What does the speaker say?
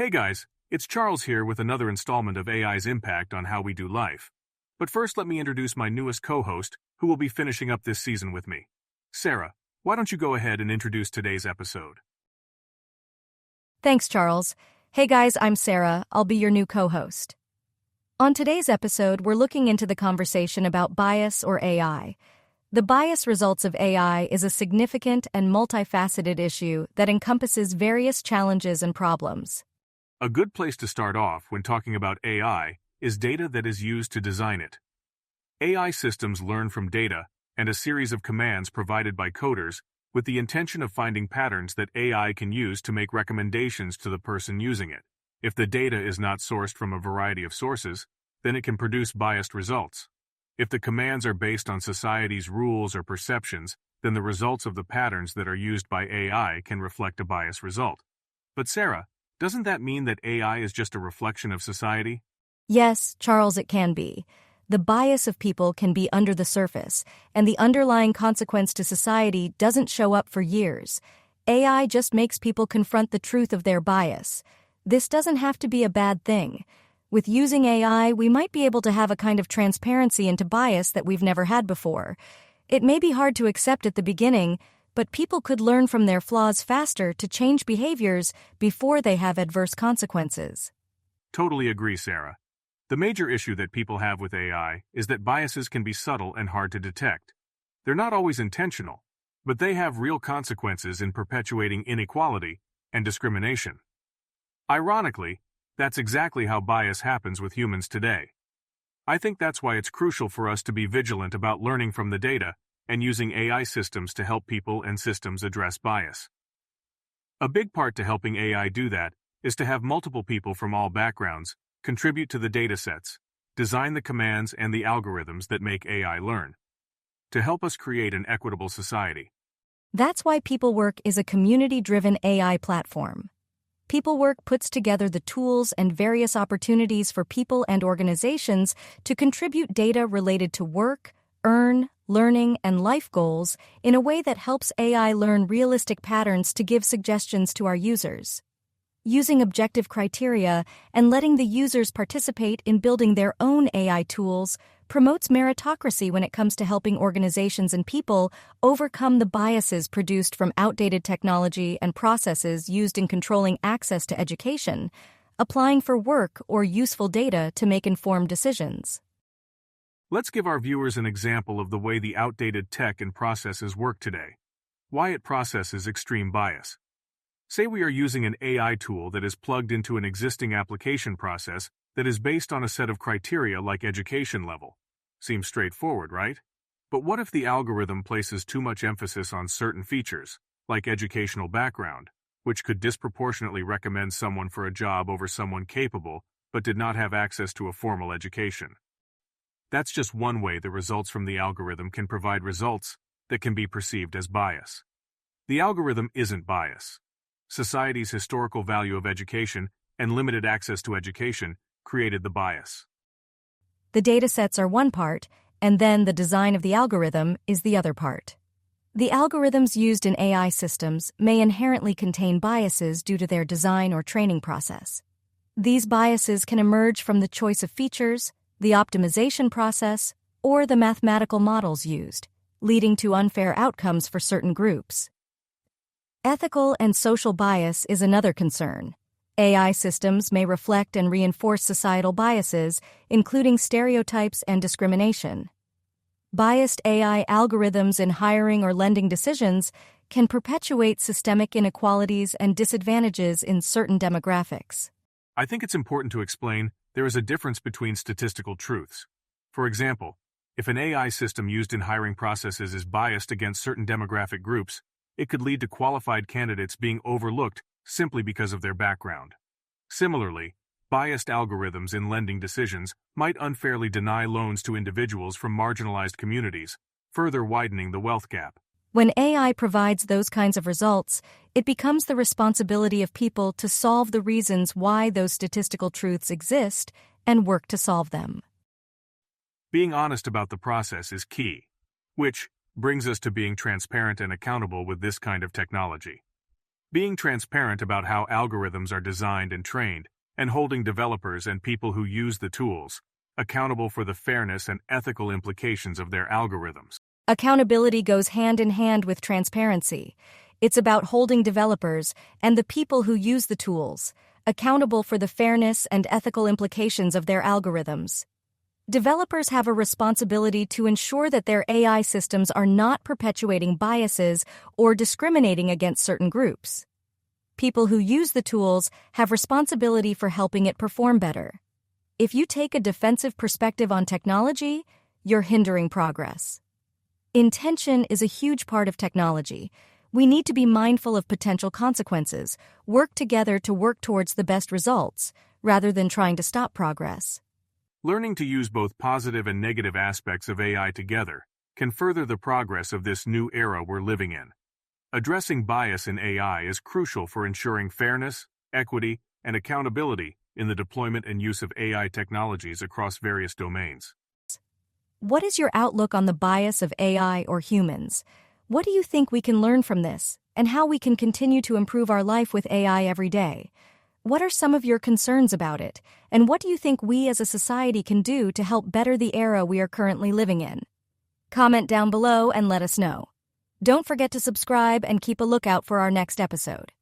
Hey guys, it's Charles here with another installment of AI's impact on how we do life. But first, let me introduce my newest co-host, who will be finishing up this season with me. Sara, why don't you go ahead and introduce today's episode? Thanks, Charles. Hey guys, I'm Sara. I'll be your new co-host. On today's episode, we're looking into the conversation about bias or AI. The bias results of AI is a significant and multifaceted issue that encompasses various challenges and problems. A good place to start off when talking about AI is data that is used to design it. AI systems learn from data and a series of commands provided by coders with the intention of finding patterns that AI can use to make recommendations to the person using it. If the data is not sourced from a variety of sources, then it can produce biased results. If the commands are based on society's rules or perceptions, then the results of the patterns that are used by AI can reflect a biased result. But Sara, doesn't that mean that AI is just a reflection of society? Yes, Charles, it can be. The bias of people can be under the surface, and the underlying consequence to society doesn't show up for years. AI just makes people confront the truth of their bias. This doesn't have to be a bad thing. With using AI, we might be able to have a kind of transparency into bias that we've never had before. It may be hard to accept at the beginning, but people could learn from their flaws faster to change behaviors before they have adverse consequences. Totally agree, Sara. The major issue that people have with AI is that biases can be subtle and hard to detect. They're not always intentional, but they have real consequences in perpetuating inequality and discrimination. Ironically, that's exactly how bias happens with humans today. I think that's why it's crucial for us to be vigilant about learning from the data and using AI systems to help people and systems address bias. A big part to helping AI do that is to have multiple people from all backgrounds contribute to the datasets, design the commands and the algorithms that make AI learn, to help us create an equitable society. That's why pepelwerk is a community-driven AI platform. Pepelwerk puts together the tools and various opportunities for people and organizations to contribute data related to work, earn, learning, and life goals in a way that helps AI learn realistic patterns to give suggestions to our users. Using objective criteria and letting the users participate in building their own AI tools promotes meritocracy when it comes to helping organizations and people overcome the biases produced from outdated technology and processes used in controlling access to education, applying for work or useful data to make informed decisions. Let's give our viewers an example of the way the outdated tech and processes work today. Why it processes extreme bias. Say we are using an AI tool that is plugged into an existing application process that is based on a set of criteria like education level. Seems straightforward, right? But what if the algorithm places too much emphasis on certain features, like educational background, which could disproportionately recommend someone for a job over someone capable but did not have access to a formal education? That's just one way the results from the algorithm can provide results that can be perceived as bias. The algorithm isn't bias. Society's historical value of education and limited access to education created the bias. The datasets are one part, and then the design of the algorithm is the other part. The algorithms used in AI systems may inherently contain biases due to their design or training process. These biases can emerge from the choice of features, the optimization process, or the mathematical models used, leading to unfair outcomes for certain groups. Ethical and social bias is another concern. AI systems may reflect and reinforce societal biases, including stereotypes and discrimination. Biased AI algorithms in hiring or lending decisions can perpetuate systemic inequalities and disadvantages in certain demographics. I think it's important to explain there is a difference between statistical truths. For example, if an AI system used in hiring processes is biased against certain demographic groups, it could lead to qualified candidates being overlooked simply because of their background. Similarly, biased algorithms in lending decisions might unfairly deny loans to individuals from marginalized communities, further widening the wealth gap. When AI provides those kinds of results, it becomes the responsibility of people to solve the reasons why those statistical truths exist and work to solve them. Being honest about the process is key, which brings us to being transparent and accountable with this kind of technology. Being transparent about how algorithms are designed and trained, and holding developers and people who use the tools accountable for the fairness and ethical implications of their algorithms. Accountability goes hand in hand with transparency. It's about holding developers and the people who use the tools accountable for the fairness and ethical implications of their algorithms. Developers have a responsibility to ensure that their AI systems are not perpetuating biases or discriminating against certain groups. People who use the tools have responsibility for helping it perform better. If you take a defensive perspective on technology, you're hindering progress. Intention is a huge part of technology. We need to be mindful of potential consequences, work together to work towards the best results, rather than trying to stop progress. Learning to use both positive and negative aspects of AI together can further the progress of this new era we're living in. Addressing bias in AI is crucial for ensuring fairness, equity, and accountability in the deployment and use of AI technologies across various domains. What is your outlook on the bias of AI or humans? What do you think we can learn from this, and how we can continue to improve our life with AI every day? What are some of your concerns about it, and what do you think we as a society can do to help better the era we are currently living in? Comment down below and let us know. Don't forget to subscribe and keep a lookout for our next episode.